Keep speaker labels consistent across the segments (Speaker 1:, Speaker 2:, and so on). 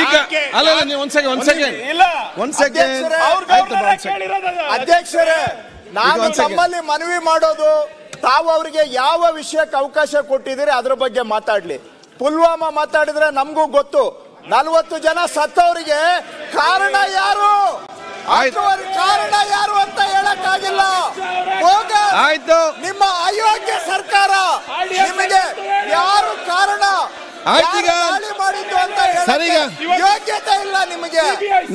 Speaker 1: ಈಗ ಅಲ್ಲ ನೀವು ಒಂದ್ ಸೆಕೆಂಡ್
Speaker 2: ಅಧ್ಯಕ್ಷರೇ, ನಾನು ತಮ್ಮಲ್ಲಿ ಮನವಿ ಮಾಡೋದು, ತಾವು ಅವರಿಗೆ ಯಾವ ವಿಷಯಕ್ಕೆ ಅವಕಾಶ ಕೊಟ್ಟಿದ್ದೀರಿ ಅದ್ರ ಬಗ್ಗೆ ಮಾತಾಡ್ಲಿ. ಪುಲ್ವಾಮಾ ಮಾತಾಡಿದ್ರೆ ನಮಗೂ ಗೊತ್ತು, 40 ಜನ ಸತ್ತವರಿಗೆ ಕಾರಣ ಯಾರು, ಕಾರಣ ಯಾರು ಅಂತ ಹೇಳಕ್ಕಾಗಿಲ್ಲ.
Speaker 1: ಆಯ್ತು,
Speaker 2: ನಿಮ್ಮ ಅಯೋಗ್ಯ ಸರ್ಕಾರ, ನಿಮಗೆ ಯಾರು ಕಾರಣ ಮಾಡಿದ್ದು ಅಂತ ಯೋಗ್ಯತೆ ಇಲ್ಲ ನಿಮಗೆ.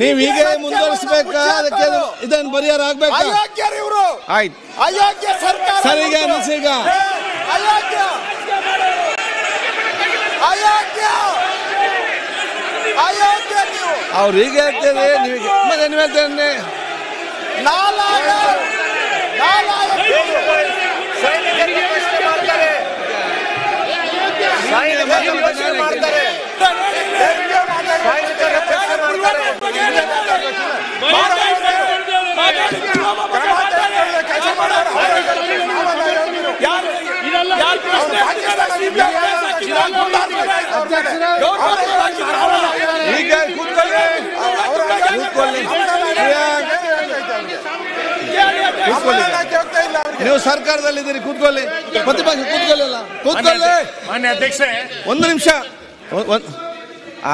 Speaker 1: ನೀವು ಹೀಗೆ ಮುಂದುವರಿಸಬೇಕಾ? ಅದಕ್ಕೆ ಇದನ್ನು ಪರಿಹಾರ ಆಗ್ಬೇಕು.
Speaker 2: ಅಯೋಗ್ಯರು ಇವರು.
Speaker 1: ಆಯ್ತು,
Speaker 2: ಅಯೋಗ್ಯ ಸರ್ಕಾರ.
Speaker 1: ಸರಿಗ ಅನಿಸೀಗ
Speaker 2: ಅಯೋಗ್ಯ ಅಯೋಗ್ಯ ಅಯೋಗ್ಯ ನೀವು.
Speaker 1: ಅವ್ರು ಹೀಗೆ ಹೇಳ್ತೇವೆ, ನೀವೀಗ ಮತ್ತೆ ನೀವು ಹೇಳ್ತೇನೆ ನೀವು ಸರ್ಕಾರದಲ್ಲಿದ್ದೀರಿ, ಕೂತ್ಕೊಳ್ಳಿ. ಪ್ರತಿಪಕ್ಷ ಕೂತ್ಕೊಳ್ಳಿಲ್ಲ, ಕೂತ್ಕೊಳ್ಳಿ.
Speaker 3: ಮಾನ್ಯ ಅಧ್ಯಕ್ಷೆ,
Speaker 1: ಒಂದು ನಿಮಿಷ.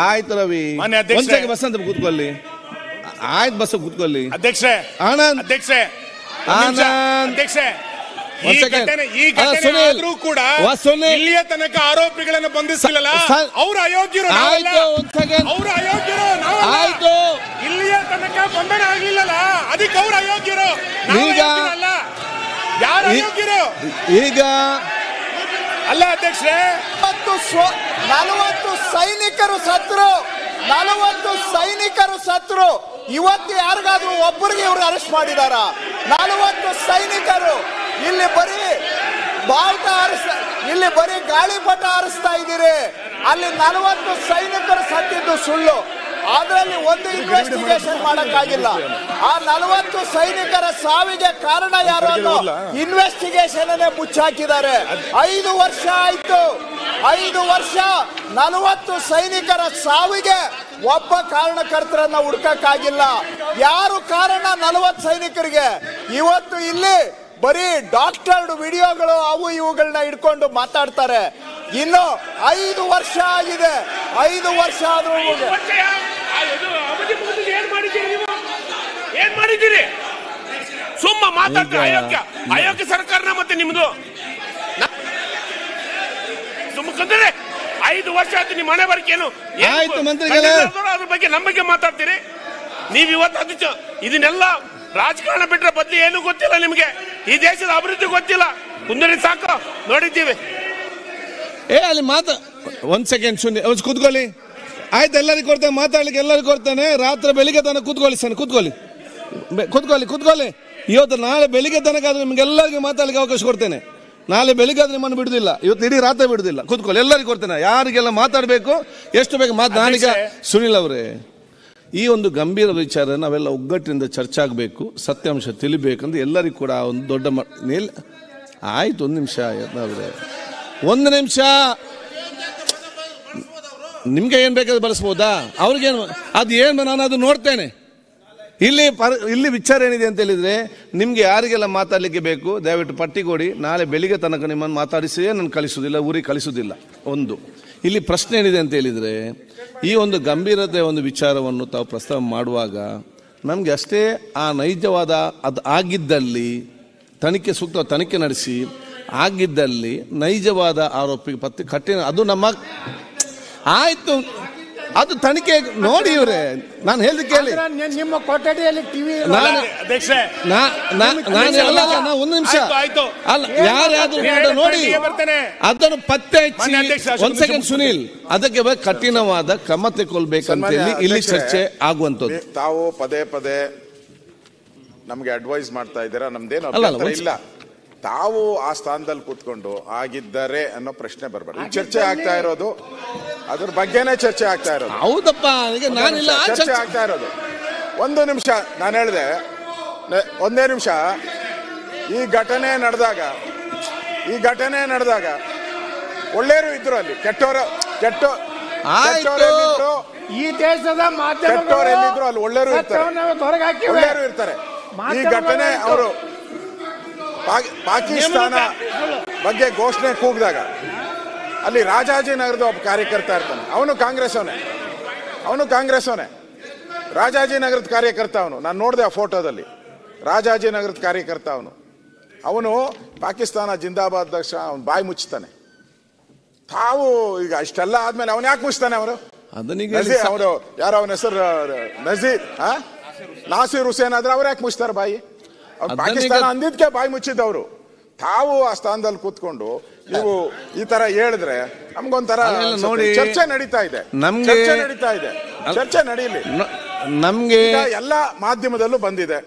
Speaker 1: ಆಯ್ತು ರವಿ, ಒಂದ್ಸಲ ಬಸ್ ಅಂತ ಕೂತ್ಕೊಳ್ಳಿ. ಆಯ್ತು, ಬಸ್ ಕೂತ್ಕೊಳ್ಳಿ.
Speaker 3: ಅಧ್ಯಕ್ಷೆ
Speaker 1: ಆನಂದ್,
Speaker 3: ಅಧ್ಯಕ್ಷೆ ಅಧ್ಯಕ್ಷೆ, ಈ ಘಟನೆ ಆದ್ರೂ ಕೂಡ ಇಲ್ಲಿಯ ತನಕ ಆರೋಪಿಗಳನ್ನು ಬಂಧಿಸಿಲ್ಲ. ಅವರು ಅಯೋಗ್ಯರು, ಅವರು ಅಯೋಗ್ಯರು.
Speaker 1: ಆಯ್ತು,
Speaker 3: ಇಲ್ಲಿಯ ತನಕ ಬಂಧನ ಆಗ್ಲಿಲ್ಲಲ್ಲ, ಅದಕ್ಕೆ ಅವ್ರು ಅಯೋಗ್ಯರು.
Speaker 1: ಈಗ
Speaker 3: ಯಾರು ಅಯೋಗ್ಯರು
Speaker 1: ಈಗ
Speaker 3: ಅಲ್ಲ ಅಧ್ಯಕ್ಷರೇ.
Speaker 2: 40 ಸೈನಿಕರು ಸತ್ರು, 40 ಸೈನಿಕರು ಸತ್ರು. ಇವತ್ತು ಯಾರಿಗಾದ್ರೂ ಒಬ್ಬರಿಗೆ ಇವ್ರು ಅರೆಸ್ಟ್ ಮಾಡಿದಾರ? 40 ಸೈನಿಕರು. ಇಲ್ಲಿ ಬರೀ ಬಾವುಟ ಇಲ್ಲಿ ಬರೀ ಗಾಳಿಪಟ ಹಾರಿಸ್ತಾ ಇದ್ದೀರಿ. ಅಲ್ಲಿ 40 ಸೈನಿಕರು ಸತ್ತಿದ್ದು ಸುಳ್ಳು. ಅದರಲ್ಲಿ ಒಂದು ಇನ್ವೆಸ್ಟಿಗೇಷನ್ ಮಾಡಕ್ಕಾಗಿಲ್ಲ. ಆ 40 ಸೈನಿಕರ ಸಾವಿಗೆ ಕಾರಣ ಯಾರು ಅನ್ನೋ ಇನ್ವೆಸ್ಟಿಗೇಷನ್ ಮುಚ್ಚಾಕಿದ್ದಾರೆ. 5 ವರ್ಷ ಆಯ್ತು, 5 ವರ್ಷ 40 ಸೈನಿಕರ ಸಾವಿಗೆ ಒಬ್ಬ ಕಾರಣಕರ್ತರನ್ನ ಹುಡುಕಕ್ಕಾಗಿಲ್ಲ. ಯಾರು ಕಾರಣ 40 ಸೈನಿಕರಿಗೆ? ಇವತ್ತು ಇಲ್ಲಿ ಬರೀ ಡಾಕ್ಟರ್ಡ್ ವಿಡಿಯೋಗಳು ಅವು ಇವುಗಳನ್ನ ಇಟ್ಕೊಂಡು ಮಾತಾಡ್ತಾರೆ. ಇನ್ನು 5 ವರ್ಷ ಆಗಿದೆ, 5 ವರ್ಷ ಆದ್ರೂ
Speaker 3: ಏನ್ ಮಾಡಿದ್ದೀರಿ? ಸುಮ್ಮ ಮಾತಾಡ್ತಾರೆ. ಅಯೋಗ್ಯ ಸರ್ಕಾರನ ಮತ್ತೆ ನಿಮ್ದು. ಸುಮ್ಮನೆ 5 ವರ್ಷ ಆಯ್ತು ನಿಮ್ಮ ಮನೆ ಬರ್ಕೇನು ಅದ್ರ ಬಗ್ಗೆ ನಮ್ಮ ಬಗ್ಗೆ ಮಾತಾಡ್ತೀರಿ ನೀವು. ಇವತ್ತು ಇದನ್ನೆಲ್ಲ ರಾಜಕಾರಣ ಬಿಟ್ರೆ ಬದ್ಲಿ ಏನು ಗೊತ್ತಿಲ್ಲ ನಿಮ್ಗೆ. ಈ ದೇಶದ ಅಭಿವೃದ್ಧಿ ಗೊತ್ತಿಲ್ಲ. ಕುಂದರಿ ಸಾಕು ನೋಡಿದ್ದೀವಿ.
Speaker 1: ಅಲ್ಲಿ ಒಂದ್ ಸೆಕೆಂಡ್ ಕೂತ್ಕೊಳ್ಳಿ. ಆಯ್ತು, ಎಲ್ಲರಿಗೂ ಕೊಡ್ತೇನೆ ಮಾತಾಡ್ಲಿಕ್ಕೆ, ಎಲ್ಲರಿಗೂ ಕೊಡ್ತೇನೆ. ರಾತ್ರಿ ಬೆಳಿಗ್ಗೆ ತನಕ ಕೂತ್ಕೊಳ್ಳಿ ಸರ್, ಕೂತ್ಕೊಳ್ಳಿ. ಇವತ್ತು ನಾಳೆ ಬೆಳಿಗ್ಗೆ ತನಕ ಆದ್ರೆ ನಿಮ್ಗೆಲ್ಲರಿಗೂ ಮಾತಾಡ್ಲಿಕ್ಕೆ ಅವಕಾಶ ಕೊಡ್ತೇನೆ. ನಾಳೆ ಬೆಳಿಗ್ಗೆ ಆದ್ರೆ ನಿಮ್ಮನ್ನು ಬಿಡುದಿಲ್ಲ, ಇವತ್ತು ಇಡೀ ರಾತ್ರಿ ಬಿಡುದಿಲ್ಲ. ಕೂತ್ಕೊಳ್ಳಿ, ಎಲ್ಲರಿಗೂ ಕೊಡ್ತೇನೆ. ಯಾರಿಗೆಲ್ಲ ಮಾತಾಡಬೇಕು, ಎಷ್ಟು ಬೇಕು ನಾನೀಗ. ಸುನಿಲ್ ಅವರೇ, ಈ ಒಂದು ಗಂಭೀರ ವಿಚಾರ ನಾವೆಲ್ಲ ಒಗ್ಗಟ್ಟಿನಿಂದ ಚರ್ಚೆ ಆಗಬೇಕು, ಸತ್ಯಾಂಶ ತಿಳಿಬೇಕಂದ್ರೆ ಎಲ್ಲರಿಗೂ ಕೂಡ ಒಂದು ದೊಡ್ಡ ಆಯ್ತು. ಒಂದು ನಿಮಿಷ ಅವರೇ, ಒಂದು ನಿಮಿಷ. ನಿಮ್ಗೆ ಏನ್ ಬೇಕಾದ್ರೆ ಬಳಸ್ಬೋದಾ? ಅವ್ರಿಗೇನು ಅದೇನು ನಾನು ಅದು ನೋಡ್ತೇನೆ. ಇಲ್ಲಿ ವಿಚಾರ ಏನಿದೆ ಅಂತ ಹೇಳಿದ್ರೆ, ನಿಮ್ಗೆ ಯಾರಿಗೆಲ್ಲ ಮಾತಾಡ್ಲಿಕ್ಕೆ ಬೇಕು ದಯವಿಟ್ಟು ಪಟ್ಟಿ ಕೊಡಿ. ನಾಳೆ ಬೆಳಿಗ್ಗೆ ತನಕ ನಿಮ್ಮನ್ನು ಮಾತಾಡಿಸಿಯೇ ನಾನು ಕಳಿಸುವುದಿಲ್ಲ, ಊರಿಗೆ ಕಳಿಸುವುದಿಲ್ಲ. ಒಂದು ಇಲ್ಲಿ ಪ್ರಶ್ನೆ ಏನಿದೆ ಅಂತ ಹೇಳಿದ್ರೆ, ಈ ಒಂದು ಗಂಭೀರತೆ ಒಂದು ವಿಚಾರವನ್ನು ತಾವು ಪ್ರಸ್ತಾವ ಮಾಡುವಾಗ ನಮಗೆ ಅಷ್ಟೇ ಆ ನೈಜವಾದ ಅದು ಆಗಿದ್ದಲ್ಲಿ ಸೂಕ್ತ ತನಿಖೆ ನಡೆಸಿ ಆಗಿದ್ದಲ್ಲಿ ನೈಜವಾದ ಆರೋಪಿಗೆ ಪತ್ತೆ ಕಠಿಣ ಅದು ನಮ್ಮ ಆಯ್ತು. ಅದು ತನಿಖೆ ನೋಡಿ ಇವ್ರೆ, ನಾನು ಹೇಳಿದ ಕೇಳಿ.
Speaker 2: ನಿಮ್ಮ ಕೊಠಡಿಯಲ್ಲಿ ಟಿವಿ
Speaker 1: ಒಂದು ನಿಮಿಷ ಅಲ್ಲ, ಯಾರಾದ್ರೂ ನೋಡಿ ಅದನ್ನು ಪತ್ತೆ ಹಚ್ಚಿ. ಒಂದ್ ಸೆಕೆಂಡ್ ಸುನೀಲ್, ಅದಕ್ಕೆ ಕಠಿಣವಾದ ಕ್ರಮ ತೆಗೊಳ್ಬೇಕಂತ ಹೇಳಿ ಇಲ್ಲಿ ಚರ್ಚೆ ಆಗುವಂತದ್ದು.
Speaker 4: ತಾವು ಪದೇ ಪದೇ ನಮ್ಗೆ ಅಡ್ವೈಸ್ ಮಾಡ್ತಾ ಇದ್ದೀರಾ, ನಮ್ದೇನು ಅಭ್ಯಂತರ ಇಲ್ಲ. ತಾವು ಆ ಸ್ಥಾನದಲ್ಲಿ ಕೂತ್ಕೊಂಡು ಆಗಿದ್ದಾರೆ ಅನ್ನೋ ಪ್ರಶ್ನೆ ಬರಬಾರ್ದು. ಚರ್ಚೆ ಆಗ್ತಾ ಇರೋದು ಅದ್ರ ಬಗ್ಗೆನೇ ಚರ್ಚೆ ಆಗ್ತಾ ಇರೋದು.
Speaker 1: ಹೌದಪ್ಪ,
Speaker 4: ಚರ್ಚೆ ಆಗ್ತಾ ಇರೋದು. ಒಂದು ನಿಮಿಷ ನಾನು ಹೇಳಿದೆ, ಒಂದೇ ನಿಮಿಷ. ಈ ಘಟನೆ ನಡೆದಾಗ ಒಳ್ಳೆಯವರು ಇದ್ರು, ಅಲ್ಲಿ
Speaker 5: ಈ ದೇಶದ
Speaker 4: ಕೆಟ್ಟವ್ರು ಎಲ್ಲಿದ್ರು ಅಲ್ಲಿ ಒಳ್ಳೆಯವರು ಇರ್ತಾರೆ. ಈ ಘಟನೆ ಅವರು ಪಾಕಿಸ್ತಾನ ಬಗ್ಗೆ ಘೋಷಣೆ ಕೂಗಿದಾಗ ಅಲ್ಲಿ ರಾಜಾಜಿನಗರದ ಒಬ್ಬ ಕಾರ್ಯಕರ್ತ ಇರ್ತಾನೆ. ಅವನು ಕಾಂಗ್ರೆಸ್ ಅವನೇ ರಾಜಾಜಿನಗರದ ಕಾರ್ಯಕರ್ತ ಅವನು. ನಾನು ನೋಡಿದೆ ಆ ಫೋಟೋದಲ್ಲಿ. ರಾಜಾಜಿನಗರದ ಕಾರ್ಯಕರ್ತ ಅವನು ಪಾಕಿಸ್ತಾನ ಜಿಂದಾಬಾದ್ ದಕ್ಷ ಅವನು ಬಾಯಿ ಮುಚ್ಚುತ್ತಾನೆ. ತಾವು ಈಗ ಇಷ್ಟೆಲ್ಲ ಆದ್ಮೇಲೆ ಅವನು ಯಾಕೆ ಮುಚ್ತಾನೆ? ಅವರು ಯಾರೋ ಅವನ ಹೆಸರು ನಾಸೀರ್ ಹುಸೇನ್ ಆದ್ರೆ ಅವ್ರು ಯಾಕೆ ಮುಚ್ತಾರೆ ಬಾಯಿ? ಪಾಕಿಸ್ತಾನ ಅಂದಿದ್ಕೆ ಬಾಯಿ ಮುಚ್ಚಿದ್ದವರು. ತಾವು ಆ ಸ್ಥಾನದಲ್ಲಿ ಕೂತ್ಕೊಂಡು ನೀವು ಈ ತರ ಹೇಳಿದ್ರೆ ನಮ್ಗೊಂಥರ ನೋಡಿ. ಚರ್ಚೆ ನಡೀತಾ ಇದೆ. ಚರ್ಚೆ ನಡೀಲಿ.
Speaker 1: ನಮ್ಗೆ
Speaker 4: ಎಲ್ಲಾ ಮಾಧ್ಯಮದಲ್ಲೂ ಬಂದಿದೆ,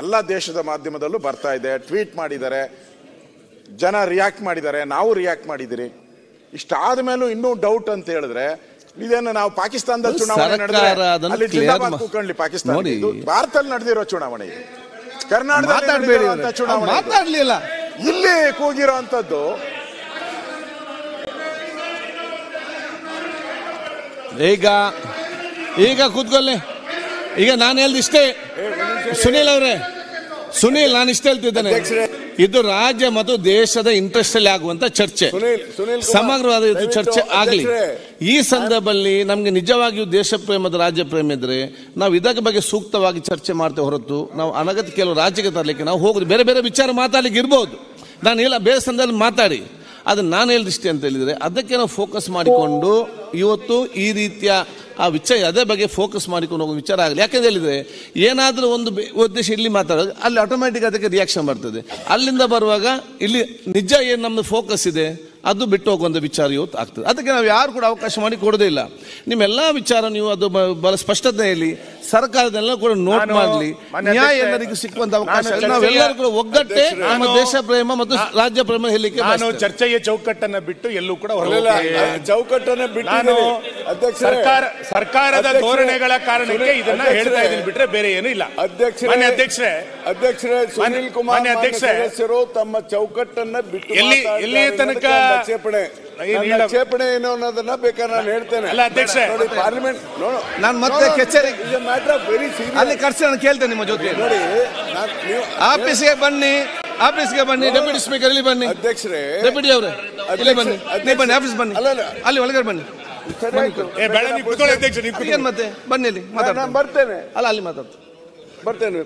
Speaker 4: ಎಲ್ಲಾ ದೇಶದ ಮಾಧ್ಯಮದಲ್ಲೂ ಬರ್ತಾ ಇದೆ. ಟ್ವೀಟ್ ಮಾಡಿದ್ದಾರೆ, ಜನ ರಿಯಾಕ್ಟ್ ಮಾಡಿದ್ದಾರೆ, ನಾವು ರಿಯಾಕ್ಟ್ ಮಾಡಿದಿರಿ. ಇಷ್ಟಾದ ಮೇಲೂ ಇನ್ನೂ ಡೌಟ್ ಅಂತ ಹೇಳಿದ್ರೆ ಇದೇನು ನಾವು ಪಾಕಿಸ್ತಾನದಲ್ಲಿ ಚುನಾವಣೆ ನಡೆದ್ರೆ ಅಲ್ಲಿ ಜಿಂದಾಬಾದ್ ಕೂತ್ಕೊಳ್ಳಿ. ಪಾಕಿಸ್ತಾನ ಭಾರತದಲ್ಲಿ ನಡೆದಿರೋ ಚುನಾವಣೆ, ಕರ್ನಾಟಕದಲ್ಲಿ ಚುನಾವಣೆ
Speaker 1: ಮಾತಾಡ್ಲಿಲ್ಲ.
Speaker 4: ಇಲ್ಲಿ ಕೂಗಿರೋ ಅಂತದ್ದು
Speaker 1: ಈಗ ಕೂತ್ಕೊಳ್ಳಿ. ಈಗ ನಾನು ಹೇಳ್ದಿಷ್ಟೇ ಸುನೀಲ್ ನಾನು ಇಷ್ಟ ಹೇಳ್ತಿದ್ದೇನೆ. ಇದು ರಾಜ್ಯ ಮತ್ತು ದೇಶದ ಇಂಟ್ರೆಸ್ಟ್ ಅಲ್ಲಿ ಆಗುವಂತ ಚರ್ಚೆ, ಸಮಗ್ರವಾದ ಚರ್ಚೆ ಆಗಲಿ. ಈ ಸಂದರ್ಭದಲ್ಲಿ ನಮ್ಗೆ ನಿಜವಾಗಿಯೂ ದೇಶ ಪ್ರೇಮದ ರಾಜ್ಯ ಪ್ರೇಮ ಇದ್ರೆ ನಾವು ಇದರ ಬಗ್ಗೆ ಸೂಕ್ತವಾಗಿ ಚರ್ಚೆ ಮಾಡ್ತೇವೆ ಹೊರತು ನಾವು ಅನಗತ್ಯ ಕೆಲವು ರಾಜ್ಯಕ್ಕೆ ತರಲಿಕ್ಕೆ ನಾವು ಹೋಗುದು. ಬೇರೆ ಬೇರೆ ವಿಚಾರ ಮಾತಾಡ್ಲಿಕ್ಕೆ ಇರ್ಬೋದು, ನಾನು ಇಲ್ಲ ಬೇರೆ ಸಂದರ್ಭದಲ್ಲಿ ಮಾತಾಡಿ. ಅದನ್ನ ನಾನು ಹೇಳಿದಿಷ್ಟೇ ಅಂತ ಹೇಳಿದ್ರೆ ಅದಕ್ಕೆ ನಾವು ಫೋಕಸ್ ಮಾಡಿಕೊಂಡು ಇವತ್ತು ಈ ರೀತಿಯ ಆ ವಿಚಾರ ಅದೇ ಬಗ್ಗೆ ಫೋಕಸ್ ಮಾಡಿಕೊಂಡು ಹೋಗೋ ವಿಚಾರ ಆಗಲಿ. ಯಾಕೆಂದ್ರೆ ಹೇಳಿದ್ರೆ ಏನಾದರೂ ಒಂದು ಉದ್ದೇಶ ಇಲ್ಲಿ ಮಾತಾಡೋದು ಅಲ್ಲಿ ಆಟೋಮ್ಯಾಟಿಕ್ ಅದಕ್ಕೆ ರಿಯಾಕ್ಷನ್ ಬರ್ತದೆ. ಅಲ್ಲಿಂದ ಬರುವಾಗ ಇಲ್ಲಿ ನಿಜ ಏನು ನಮ್ಮದು ಫೋಕಸ್ ಇದೆ ಅದು ಬಿಟ್ಟು ಹೋಗುವಂಥ ವಿಚಾರ ಇವತ್ತು ಆಗ್ತದೆ. ಅದಕ್ಕೆ ನಾವು ಯಾರು ಕೂಡ ಅವಕಾಶ ಮಾಡಿ ಕೊಡೋದೇ ಇಲ್ಲ. ನಿಮ್ಮೆಲ್ಲ ವಿಚಾರ ನೀವು ಅದು ಬಹಳ ಸ್ಪಷ್ಟತೆಯಲ್ಲಿ ಸರ್ಕಾರದೆಲ್ಲ ಕೂಡ ನೋಟ್ ಮಾಡಲಿ, ನ್ಯಾಯ ಎಲ್ಲರಿಗೂ ಸಿಕ್ಕುವಂತ ಅವಕಾಶ. ನಾವೆಲ್ಲರೂ ಕೂಡ ಒಗ್ಗಟ್ಟೆ ನಮ್ಮ ದೇಶ ಪ್ರೇಮ ಮತ್ತು ರಾಜ್ಯ ಪ್ರೇಮ ಹೇಳಲಿಕ್ಕೆ
Speaker 5: ನಾನು ಚರ್ಚೆಯ ಚೌಕಟ್ಟನ್ನ ಬಿಟ್ಟು ಎಲ್ಲೂ ಕೂಡ
Speaker 6: ಚೌಕಟ್ಟನ್ನ ಬಿಟ್ಟು
Speaker 5: ಸರ್ಕಾರದ ಧೋರಣೆಗಳ ಕಾರಣಕ್ಕೆ ಇದನ್ನ ಹೇಳ್ತಾ ಇದೀನಿ, ಬಿಟ್ರೆ ಬೇರೆ ಏನು ಇಲ್ಲ.
Speaker 6: ಅಧ್ಯಕ್ಷರೇ ಸುನೀಲ್ ಕುಮಾರ್ ಸದಸ್ಯರು ತಮ್ಮ ಚೌಕಟ್ಟನ್ನ ಬಿಟ್ಟು
Speaker 5: ಎಲ್ಲಿ ತನಕ
Speaker 6: ಆಕ್ಷೇಪಣೆ ಏನು ಅನ್ನೋದನ್ನ ಬೇಕಾದ್ರೆ ನಾನು ಹೇಳ್ತೇನೆ.
Speaker 5: ಅಲ್ಲ ಅಧ್ಯಕ್ಷರೇ,
Speaker 6: ಪಾರ್ಲಿಮೆಂಟ್
Speaker 1: ನಾನು ಮತ್ತೆ ಕಚೇರಿ
Speaker 6: ವೆರಿ ಸೀರಿಯಸ್
Speaker 1: ಅಲ್ಲಿ ಕರ್ಸಿ ನಾನು ಕೇಳ್ತೇನೆ ನಿಮ್ಮ ಜೊತೆ.
Speaker 6: ನೋಡಿ,
Speaker 1: ಆಫೀಸ್ಗೆ ಬನ್ನಿ ಡೆಪ್ಯೂಟಿ ಸ್ಪೀಕರ್ ಇಲ್ಲಿ ಬನ್ನಿ.
Speaker 6: ಅಧ್ಯಕ್ಷರೇ,
Speaker 1: ಡೆಪ್ಯೂಟಿ ಅವರೇ ಇಲ್ಲಿ ಬನ್ನಿ, ನೀವು ಬನ್ನಿ ಆಫೀಸ್ ಬನ್ನಿ, ಅಲ್ಲಿ ಒಳಗಡೆ ಬನ್ನಿ. ಏನ್ ಮತ್ತೆ ಬನ್ನಿ ಇಲ್ಲಿ ಮಾತಾಡ್ತೀನಿ.
Speaker 6: ಬರ್ತೇನೆ.
Speaker 1: ಅಲ್ಲ ಅಲ್ಲಿ
Speaker 6: ಬರ್ತೇನೆ.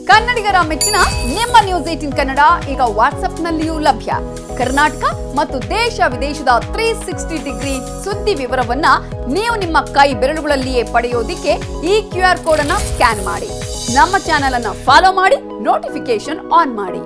Speaker 7: ಕನ್ನಡಿಗರ ಮೆಚ್ಚಿನ ನಿಮ್ಮ ನ್ಯೂಸ್ 18 ಕನ್ನಡ ಈಗ ವಾಟ್ಸ್ಆಪ್ನಲ್ಲಿಯೂ ಲಭ್ಯ. ಕರ್ನಾಟಕ ಮತ್ತು ದೇಶ ವಿದೇಶದ 360 ಡಿಗ್ರಿ ಸುದ್ದಿ ವಿವರವನ್ನ ನೀವು ನಿಮ್ಮ ಕೈ ಬೆರಳುಗಳಲ್ಲಿಯೇ ಪಡೆಯೋದಿಕ್ಕೆ ಈ QR ಕೋಡ್ ಅನ್ನ ಸ್ಕ್ಯಾನ್ ಮಾಡಿ. ನಮ್ಮ ಚಾನೆಲ್ ಅನ್ನ ಫಾಲೋ ಮಾಡಿ, ನೋಟಿಫಿಕೇಶನ್ ಆನ್ ಮಾಡಿ.